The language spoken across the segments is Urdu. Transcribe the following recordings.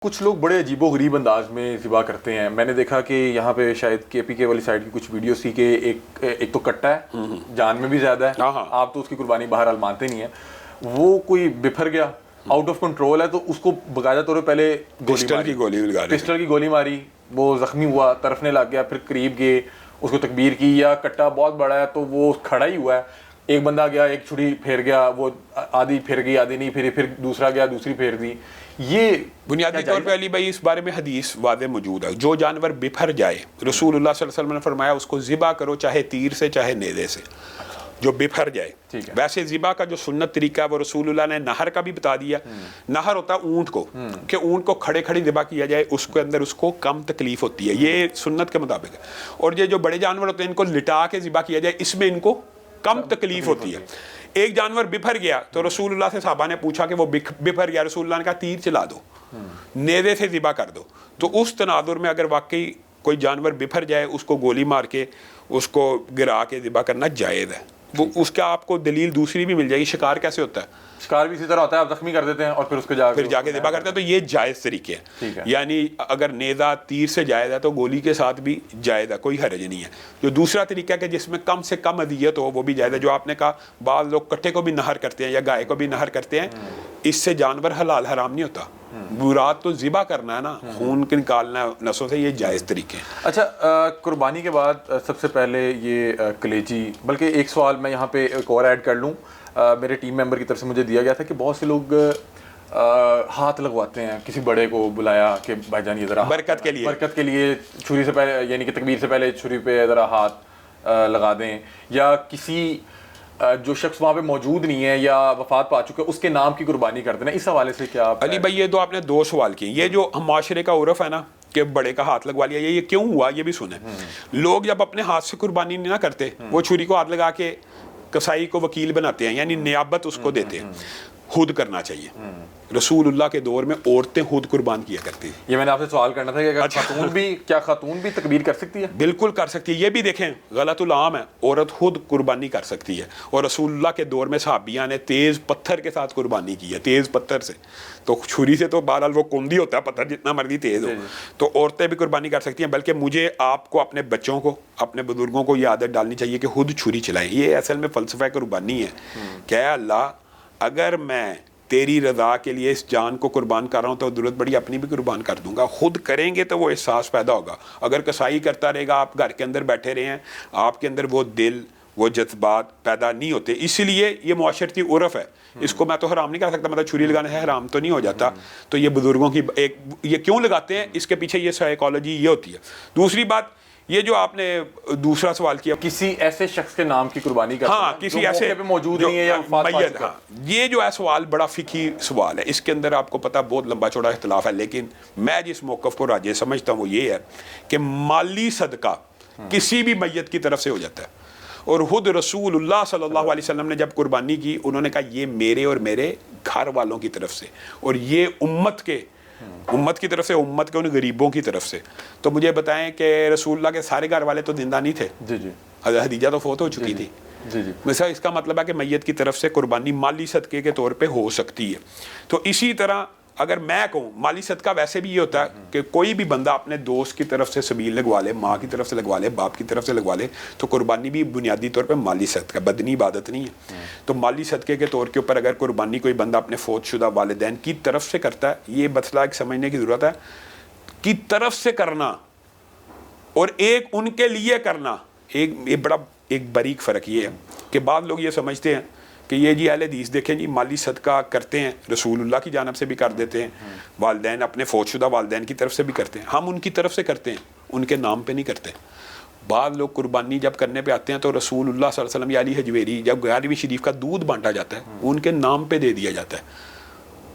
کچھ لوگ بڑے عجیب و غریب انداز میں ذبح کرتے ہیں. میں نے دیکھا کہ یہاں پہ شاید کے پی کے والی سائڈ کی کچھ ویڈیوز تھی کہ ایک تو کٹا ہے, جان میں بھی زیادہ ہے, آپ تو اس کی قربانی بہرحال مانتے نہیں ہیں, وہ کوئی بپھر گیا, آؤٹ آف کنٹرول ہے, تو اس کو باقاعدہ طور پہ پہلے پسٹل کی گولی ماری, وہ زخمی ہوا, ترفنے لگ گیا, پھر قریب گئے, اس کو تکبیر کی, یا کٹا بہت بڑا ہے تو وہ کھڑا ہی ہوا ہے, ایک بندہ گیا, ایک چھری پھیر گیا, وہ آدھی پھر گئی آدھی نہیں پھری, پھر دوسرا گیا دوسری پھیر دی. یہ بنیادی طور پہ علی بھائی اس بارے میں حدیث واضح موجود ہے. جو جانور بپھر جائے, رسول اللہ صلی اللہ علیہ وسلم نے فرمایا اس کو ذبح کرو, چاہے تیر سے چاہے نیزے سے, جو بپھر جائے. ویسے ذبح کا جو سنت طریقہ ہے وہ رسول اللہ نے نہر کا بھی بتا دیا. نہر ہوتا ہے اونٹ کو, کہ اونٹ کو کھڑے کھڑے ذبح کیا جائے, اس کے اندر اس کو کم تکلیف ہوتی ہے, یہ سنت کے مطابق ہے. اور یہ جو بڑے جانور ہوتے ہیں ان کو لٹا کے ذبح کیا جائے, اس میں ان کو کم تکلیف ہوتی ہے. ایک جانور بپھر گیا تو رسول اللہ سے صحابہ نے پوچھا کہ وہ بپھر گیا, رسول اللہ نے کہا تیر چلا دو, نیزے سے ذبح کر دو. تو اس تناظر میں اگر واقعی کوئی جانور بپھر جائے, اس کو گولی مار کے اس کو گرا کے ذبح کرنا جائز ہے. وہ اس کا آپ کو دلیل دوسری بھی مل جائے گی. شکار کیسے ہوتا ہے؟ شکار بھی اسی طرح ہوتا ہے, آپ زخمی کر دیتے ہیں اور پھر اس کو جا کے ذبح کرتے ہیں, تو یہ جائز طریقے ہیں. یعنی اگر نیزہ تیر سے جائز ہے تو گولی کے ساتھ بھی جائز ہے, کوئی حرج نہیں ہے. جو دوسرا طریقہ ہے کہ جس میں کم سے کم اذیت ہو, وہ بھی جائز ہے. جو آپ نے کہا بعض لوگ کٹے کو بھی نہر کرتے ہیں یا گائے کو بھی نہر کرتے ہیں, اس سے جانور حلال حرام نہیں ہوتا. مراد تو ذبح کرنا ہے نا, خون نکالنا ہے نسوں سے, یہ جائز طریقے ہیں. اچھا, قربانی کے بعد سب سے پہلے یہ کلیجی, بلکہ ایک سوال میں یہاں پہ ایک اور ایڈ کر لوں, میرے ٹیم ممبر کی طرف سے مجھے دیا گیا تھا کہ بہت سے لوگ ہاتھ لگواتے ہیں, کسی بڑے کو بلایا کہ بھائی جان یہ ذرا برکت کے لیے چھری سے پہلے, یعنی کہ تکبیر سے پہلے چھری پہ ذرا ہاتھ لگا دیں, یا کسی جو شخص وہاں پہ موجود نہیں ہے یا وفات پا چکے اس کے نام کی قربانی کر دینا. اس حوالے سے کیا علی بھائی یہ تو آپ نے دو سوال کیے. یہ جو معاشرے کا عرف ہے نا کہ بڑے کا ہاتھ لگوا لیا, یہ کیوں ہوا یہ بھی سنیں. لوگ جب اپنے ہاتھ سے قربانی نہیں نہ کرتے, وہ چھری کو ہاتھ لگا کے کسائی کو وکیل بناتے ہیں, یعنی نیابت اس کو دیتے ہیں. خود کرنا چاہیے. رسول اللہ کے دور میں عورتیں خود قربان کیا کرتی ہیں. یہ میں نے آپ سے سوال کرنا تھا کہ خاتون بھی تکبیر کر سکتی ہے؟ بالکل کر سکتی ہے. یہ بھی دیکھیں غلط العام ہے, عورت خود قربانی کر سکتی ہے. اور رسول اللہ کے دور میں صحابیہ نے تیز پتھر کے ساتھ قربانی کی ہے, تیز پتھر سے. تو چھری سے تو بہرحال وہ کندی ہوتا ہے, پتھر جتنا مرضی تیز ہو, تو عورتیں بھی قربانی کر سکتی ہیں. بلکہ مجھے آپ کو اپنے بچوں کو, اپنے بزرگوں کو یہ عادت ڈالنی چاہیے کہ خود چھری چلائیں. یہ اصل میں فلسفہ قربانی ہے کہ اے اللہ اگر میں تیری رضا کے لیے اس جان کو قربان کر رہا ہوں تو ضرورت پڑی اپنی بھی قربان کر دوں گا. خود کریں گے تو وہ احساس پیدا ہوگا. اگر کسائی کرتا رہے گا, آپ گھر کے اندر بیٹھے رہے ہیں, آپ کے اندر وہ دل وہ جذبات پیدا نہیں ہوتے. اس لیے یہ معاشرتی عرف ہے, اس کو میں تو حرام نہیں کر سکتا, مطلب چھری لگانے سے حرام تو نہیں ہو جاتا. تو یہ بزرگوں کی ایک, یہ کیوں لگاتے ہیں, اس کے پیچھے یہ سائیکالوجی یہ ہوتی ہے. دوسری بات یہ جو آپ نے دوسرا سوال کیا, کسی ایسے شخص کے نام کی قربانی کرتے ہیں کسی ایسے پہ موجود نہیں ہے یا میت. یہ جو ہے سوال بڑا فقہی سوال ہے, اس کے اندر آپ کو پتہ بہت لمبا چوڑا اختلاف ہے. لیکن میں جس موقف کو راجح سمجھتا ہوں وہ یہ ہے کہ مالی صدقہ کسی بھی میت کی طرف سے ہو جاتا ہے. اور خود رسول اللہ صلی اللہ علیہ وسلم نے جب قربانی کی, انہوں نے کہا یہ میرے اور میرے گھر والوں کی طرف سے, اور یہ امت کی طرف سے, امت کے ان غریبوں کی طرف سے. تو مجھے بتائیں کہ رسول اللہ کے سارے گھر والے تو زندہ نہیں تھے. حضرت خدیجہ تو فوت ہو چکی تھی. مثلا اس کا مطلب ہے کہ میت کی طرف سے قربانی مالی صدقے کے طور پہ ہو سکتی ہے. تو اسی طرح اگر میں کہوں مالی صدقہ ویسے بھی یہ ہوتا ہے کہ کوئی بھی بندہ اپنے دوست کی طرف سے سبیل لگوا لے, ماں کی طرف سے لگوا لے, باپ کی طرف سے لگوا لے, تو قربانی بھی بنیادی طور پہ مالی صدقہ, بدنی عبادت نہیں ہے. تو مالی صدقے کے طور کے اوپر اگر قربانی کوئی بندہ اپنے فوت شدہ والدین کی طرف سے کرتا ہے, یہ مسئلہ ایک سمجھنے کی ضرورت ہے. کی طرف سے کرنا اور ایک ان کے لیے کرنا, ایک باریک فرق یہ ہے کہ بعض لوگ یہ سمجھتے ہیں کہ یہ جی اہل حدیث دیکھیں جی مالی صدقہ کرتے ہیں, رسول اللہ کی جانب سے بھی کر دیتے ہیں, والدین اپنے فوت شدہ والدین کی طرف سے بھی کرتے ہیں. ہم ان کی طرف سے کرتے ہیں, ان کے نام پہ نہیں کرتے. بعض لوگ قربانی جب کرنے پہ آتے ہیں تو رسول اللہ صلی اللہ علیہ وسلم یا علی حجویری جب 11ویں شریف کا دودھ بانٹا جاتا ہے, ان کے نام پہ دے دیا جاتا ہے,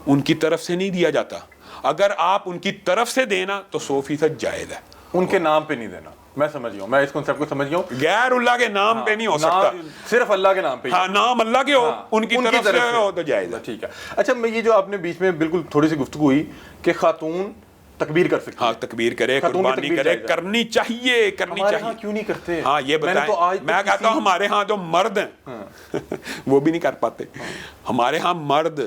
ان کی طرف سے نہیں دیا جاتا. اگر آپ ان کی طرف سے دینا تو 100% جائز ہے, ان کے نام پہ نہیں دینا. میں سمجھ گیا ہوں, میں اس کنسیپٹ کو سمجھ گیا ہوں. غیر اللہ کے نام پہ نہیں ہو سکتا, صرف اللہ کے نام پہ. ہاں, نام اللہ کے ہو, ان کی طرف سے ہو تو جائز ہے. ٹھیک ہے. اچھا, میں یہ جو آپ نے بیچ میں بالکل تھوڑی سی گفتگو ہوئی کہ خاتون تکبیر کر سکتی ہے. ہاں, تکبیر کرے, قربانی کرے, کرنی چاہیے, کرنی چاہیے. ہمارے ہاں کیوں نہیں کرتے؟ ہاں یہ بتائیں. میں کہتا ہوں ہمارے ہاں جو مرد ہیں وہ بھی نہیں کر پاتے. ہمارے ہاں مرد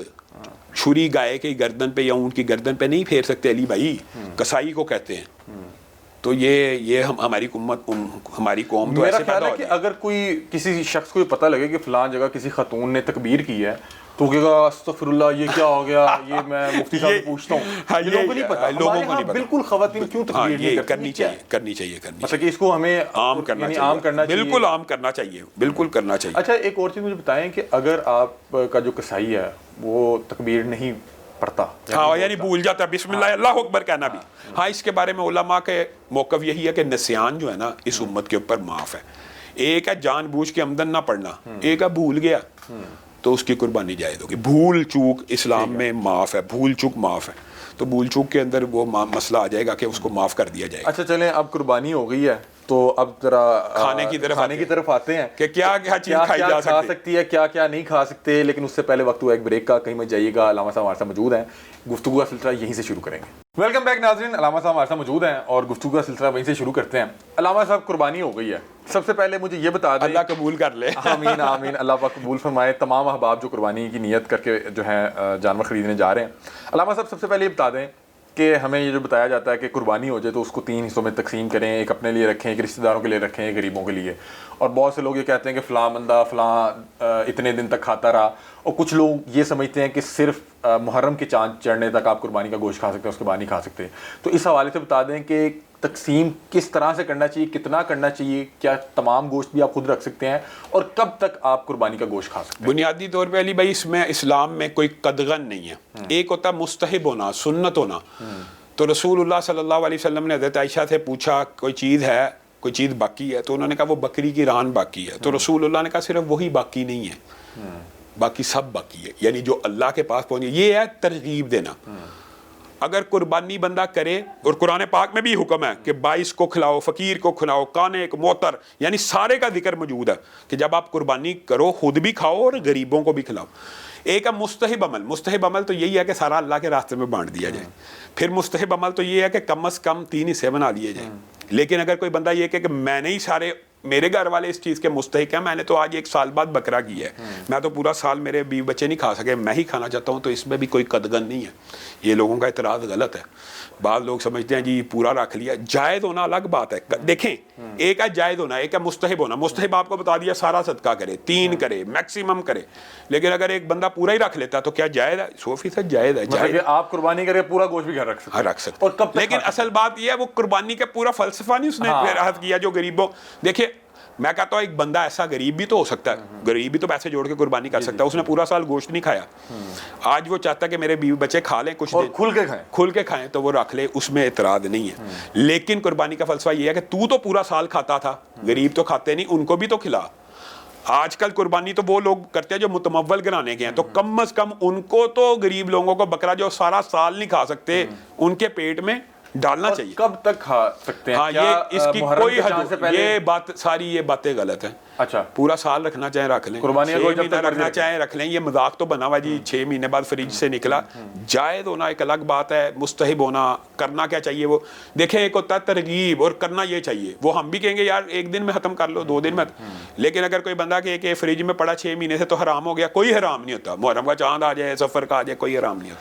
چھری گائے کی گردن پہ یا اونٹ کی گردن پہ نہیں پھیر سکتے علی بھائی، کسائی کو کہتے ہیں. تو یہ ہماری ہماری قوم تو ایسے پیدا ہو کہ اگر کوئی کسی شخص کو یہ پتہ لگے کہ فلان جگہ کسی خاتون نے تکبیر کی ہے تو کہے گا استغفر اللہ یہ کیا ہو گیا، یہ میں مفتی صاحب سے پوچھتا ہوں. لوگوں کو نہیں پتا، ہمارے یہاں بالکل خواتین کیوں تکبیر نہیں کرتی؟ کرنی چاہیے مطلب کہ اس کو ہمیں عام کرنا چاہیے، بالکل عام کرنا چاہیے، بالکل کرنا چاہیے. اچھا ایک اور چیز مجھے بتائیں کہ اگر آپ کا جو کسائی ہے وہ تکبیر نہیں پڑھتا، ہاں یعنی بھول جاتا ہے بسم اللہ اللہ اکبر کہنا بھی، ہاں اس کے بارے میں علماء کے موقف یہی ہے کہ نسیان جو ہے نا اس امت کے اوپر معاف ہے. ایک ہے جان بوجھ کے عمدن نہ پڑھنا، ایک ہے بھول گیا تو اس کی قربانی جائز ہوگی. بھول چوک اسلام میں معاف ہے، بھول چوک معاف ہے. تو بھول چوک کے اندر وہ مسئلہ آ جائے گا کہ اس کو معاف کر دیا جائے گا. اچھا چلیں اب قربانی ہو گئی ہے تو اب ذرا کھانے کی طرف آتے ہیں کہ کیا چیز کھائی جا سکتی ہے، کیا کیا نہیں کھا سکتے. لیکن اس سے پہلے وقت ہوا ایک بریک کا، کہیں مت جائیے گا. علامہ صاحب ہمارے ساتھ موجود ہیں، گفتگو کا سلسلہ یہیں سے شروع کریں گے. ویلکم بیک ناظرین، علامہ صاحب ہمارے ساتھ موجود ہیں اور گفتگو کا سلسلہ وہیں سے شروع کرتے ہیں. علامہ صاحب قربانی ہو گئی ہے، سب سے پہلے مجھے یہ بتا دیں. اللہ قبول کر لے. آمین آمین، اللہ پاک قبول فرمائے تمام احباب جو قربانی کی نیت کر کے جو ہے جانور خریدنے جا رہے ہیں. علامہ صاحب سب سے پہلے یہ بتا دیں کہ ہمیں یہ جو بتایا جاتا ہے کہ قربانی ہو جائے تو اس کو 3 حصوں میں تقسیم کریں، ایک اپنے لیے رکھیں، ایک رشتہ داروں کے لیے رکھیں، ایک غریبوں کے لیے. اور بہت سے لوگ یہ کہتے ہیں کہ فلاں بندہ فلاں اتنے دن تک کھاتا رہا. اور کچھ لوگ یہ سمجھتے ہیں کہ صرف محرم کے چاند چڑھنے تک آپ قربانی کا گوشت کھا سکتے ہیں، اس کے بعد نہیں کھا سکتے. تو اس حوالے سے بتا دیں کہ تقسیم کس طرح سے کرنا چاہیے، کتنا کرنا چاہیے، کیا تمام گوشت بھی آپ خود رکھ سکتے ہیں، اور کب تک آپ قربانی کا گوشت کھا سکتے ہیں؟ بنیادی طور پہ علی بھائی اس میں اسلام میں کوئی قدغن نہیں ہے. ایک ہوتا ہے مستحب ہونا، سنت ہونا. تو رسول اللہ صلی اللہ علیہ وسلم نے حضرت عائشہ سے پوچھا کوئی چیز ہے، کوئی چیز باقی ہے، تو انہوں نے کہا وہ بکری کی ران باقی ہے. تو رسول اللہ نے کہا صرف وہی باقی نہیں ہے، باقی سب باقی ہے، یعنی جو اللہ کے پاس پہنچے. یہ ہے ترغیب دینا. اگر قربانی بندہ کرے، اور قرآن پاک میں بھی حکم ہے کہ 22 کو کھلاؤ، فقیر کو کھلاؤ، کانے کو، موتر، یعنی سارے کا ذکر موجود ہے کہ جب آپ قربانی کرو خود بھی کھاؤ اور غریبوں کو بھی کھلاؤ. ایک ہے مستحب عمل. مستحب عمل تو یہی ہے کہ سارا اللہ کے راستے میں بانٹ دیا جائے. پھر مستحب عمل تو یہ ہے کہ کم از کم 3 حصے بنا لیے جائیں. لیکن اگر کوئی بندہ یہ کہ میں نہیں، سارے میرے گھر والے اس چیز کے مستحق ہیں، میں نے تو آج 1 سال بعد بکرا کیا ہے، میں تو پورا سال میرے بیوی بچے نہیں کھا سکے، میں ہی کھانا چاہتا ہوں، تو اس میں بھی کوئی قدغن نہیں ہے. یہ لوگوں کا اعتراض غلط ہے. بعض لوگ سمجھتے ہیں جی پورا رکھ لیا. جائز ہونا الگ بات ہے. دیکھیں ایک ہے جائز ہونا، ایک ہے مستحب ہونا. مستحب آپ کو بتا دیا سارا صدقہ کرے، 3 کرے، میکسیمم کرے. لیکن اگر ایک بندہ پورا ہی رکھ لیتا ہے تو کیا جائز ہے؟ 100% جائز ہے. جائز ہے. آپ قربانی کرے پورا گوشت بھی گھر رکھ سکتے ہیں. رکھ سکتے. اور کب تک؟ لیکن اصل بات یہ ہے وہ قربانی کا پورا فلسفہ نہیں اس نے راحت کیا جو غریبوں. دیکھیں میں کہتا ہوں ایک بندہ ایسا غریب بھی تو ہو سکتا ہے، غریب بھی تو پیسے جوڑ کے قربانی کر سکتا ہے. اس نے پورا سال گوشت نہیں کھایا، آج وہ چاہتا ہے کہ میرے بیوی بچے کھا لیں، کچھ دن کھل کے کھائیں، تو وہ رکھ لے، اس میں اعتراض نہیں ہے. لیکن قربانی کا فلسفہ یہ ہے کہ تو پورا سال کھاتا تھا، غریب تو کھاتے نہیں، ان کو بھی تو کھلا. آج کل قربانی تو وہ لوگ کرتے ہیں جو متمول گھرانے کے ہیں، تو کم از کم ان کو تو غریب لوگوں کو بکرا جو سارا سال نہیں کھا سکتے ان کے پیٹ میں ڈالنا چاہیے. کب تک کھا سکتے ہیں؟ ہاں یہ اس کی کوئی حد، یہ بات ساری یہ باتیں غلط ہیں. اچھا پورا سال رکھنا چاہیں رکھ لیں، قربانی رکھنا چاہیں رکھ لیں. یہ مذاق تو بنا ہوا جی 6 مہینے بعد فریج سے نکلا. جائز ہونا ایک الگ بات ہے، مستحب ہونا، کرنا کیا چاہیے وہ دیکھیں. ایک ہوتا ہے ترغیب، اور کرنا یہ چاہیے. وہ ہم بھی کہیں گے یار 1 دن میں ختم کر لو، 2 دن میں. لیکن اگر کوئی بندہ کہ فریج میں پڑا 6 مہینے سے تو حرام ہو گیا، کوئی حرام نہیں ہوتا. محرم کا چاند آ جائے، سفر کا آ جائے، کوئی حرام نہیں ہوتا.